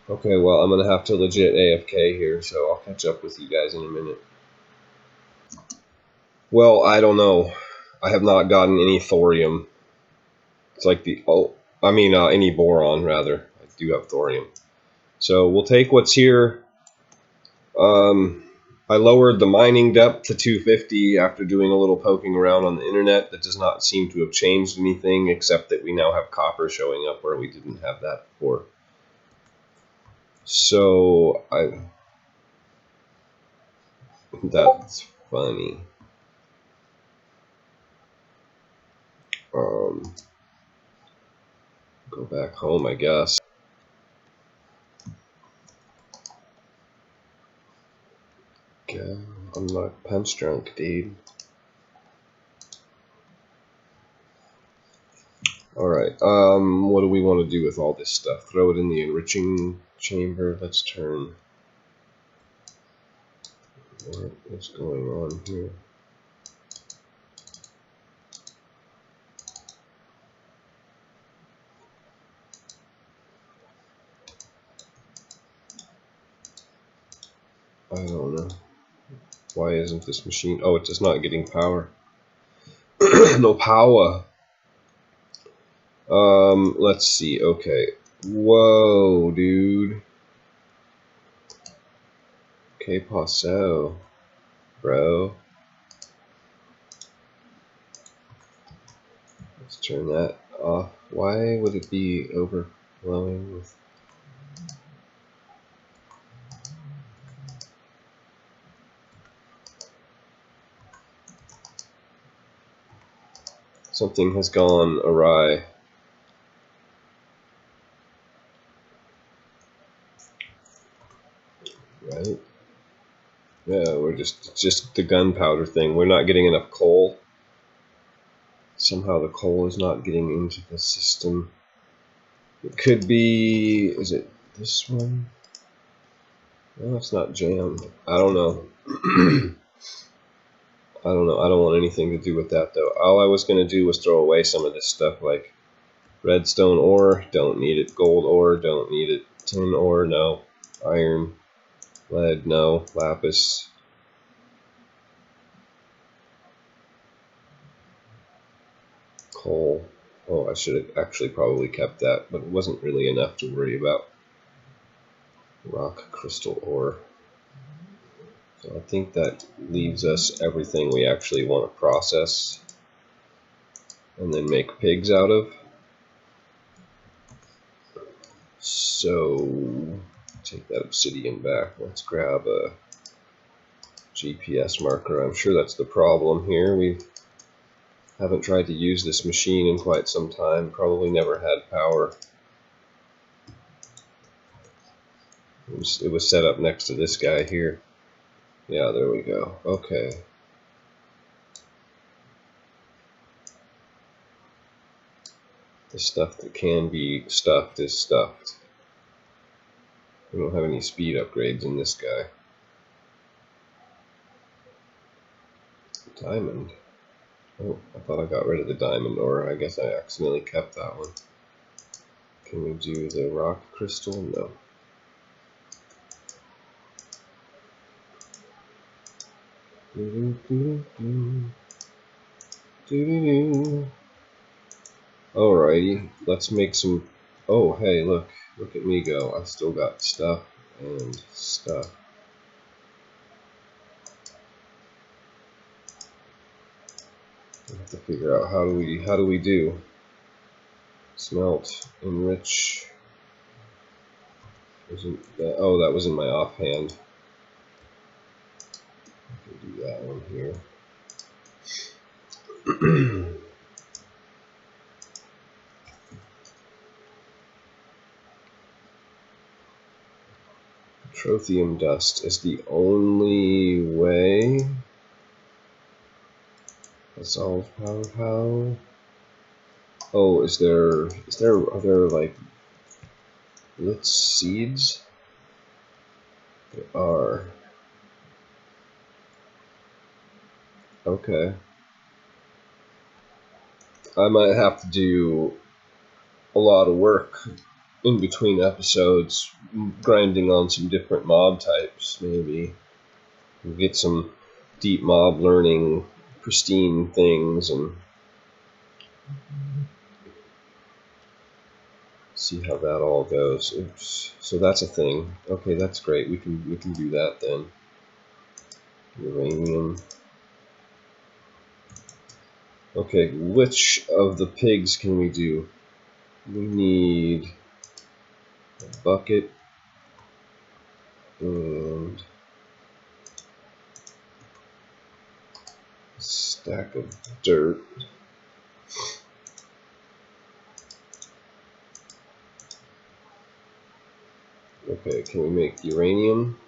A: Okay, well, I'm going to have to legit AFK here, so I'll catch up with you guys in a minute. Well, I don't know. I have not gotten any thorium. It's like the, any boron, rather. I do have thorium. So we'll take what's here. I lowered the mining depth to 250 after doing a little poking around on the internet. That does not seem to have changed anything, except that we now have copper showing up where we didn't have that before. So, that's funny. Go back home, I guess. Okay, I'm not punch drunk, dude. Alright, what do we want to do with all this stuff? Throw it in the enriching chamber. Let's turn. What is going on here? I don't know. Why isn't this machine? Oh, it's just not getting power. No power. Let's see. Okay. Whoa, dude. Que paso, bro? Let's turn that off. Why would it be overflowing with... Something has gone awry. Right? Yeah, we're just the gunpowder thing. We're not getting enough coal. Somehow the coal is not getting into the system. It could be... Is it this one? No, it's not jammed. I don't know. I don't know. I don't want anything to do with that, though. All I was going to do was throw away some of this stuff, like redstone ore, don't need it. Gold ore, don't need it. Tin ore, no. Iron, lead, no. Lapis. Coal. Oh, I should have actually probably kept that, but it wasn't really enough to worry about. Rock crystal ore. So I think that leaves us everything we actually want to process and then make pigs out of. So take that obsidian back. Let's grab a GPS marker. I'm sure that's the problem here. We haven't tried to use this machine in quite some time. Probably never had power. It was set up next to this guy here. Yeah, there we go. Okay. The stuff that can be stuffed is stuffed. We don't have any speed upgrades in this guy. Diamond. Oh, I thought I got rid of the diamond ore. I guess I accidentally kept that one. Can we do the rock crystal? No. Alrighty, let's make some... Oh, hey, look at me go. I still got stuff and stuff. I have to figure out how do we do? Smelt, enrich. Oh, that was in my offhand. I can do that one here. Trothium dust is the only way. Dissolve power. Oh, are there like lit seeds? There are. Okay. I might have to do a lot of work in between episodes, grinding on some different mob types, maybe. Get some deep mob learning, pristine things, and see how that all goes. Oops. So that's a thing. Okay, that's great. We can do that then. Uranium. Okay, which of the pigs can we do? We need a bucket and a stack of dirt. Okay, can we make uranium?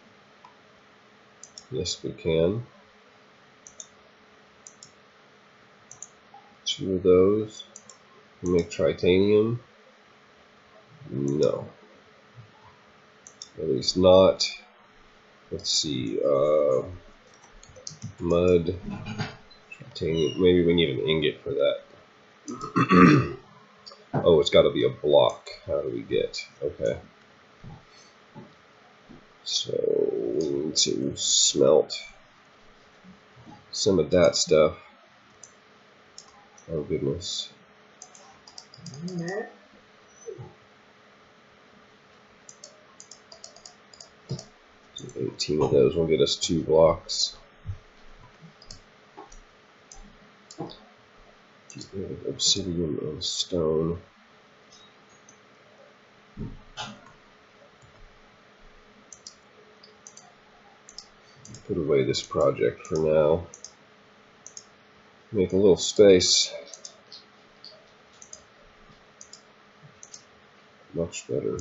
A: Yes, we can. 2 of those. Can we make titanium? No. At least not. Let's see. Mud. Titanium. Maybe we need an ingot for that. Oh, it's got to be a block. How do we get? Okay. So need to smelt some of that stuff. Oh goodness. 18 of those will get us 2 blocks. Get rid of obsidian and stone. Put away this project for now. Make a little space. Much better.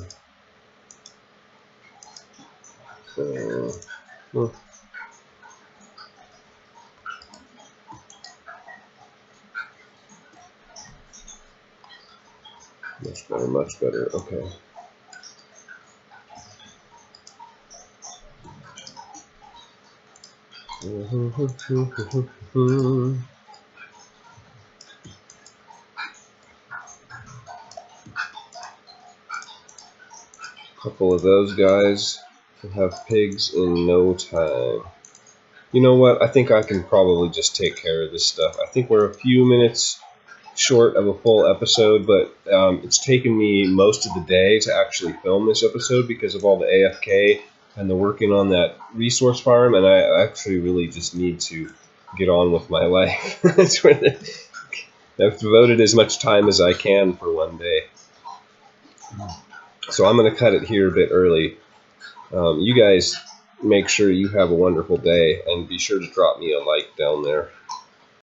A: Much better, much better. Okay. Couple of those guys will have pigs in no time. You know what? I think I can probably just take care of this stuff. I think we're a few minutes short of a full episode, but it's taken me most of the day to actually film this episode because of all the AFK and the working on that resource farm, and I actually really just need to get on with my life. That's where I've devoted as much time as I can for one day. So I'm going to cut it here a bit early. You guys make sure you have a wonderful day, and be sure to drop me a like down there.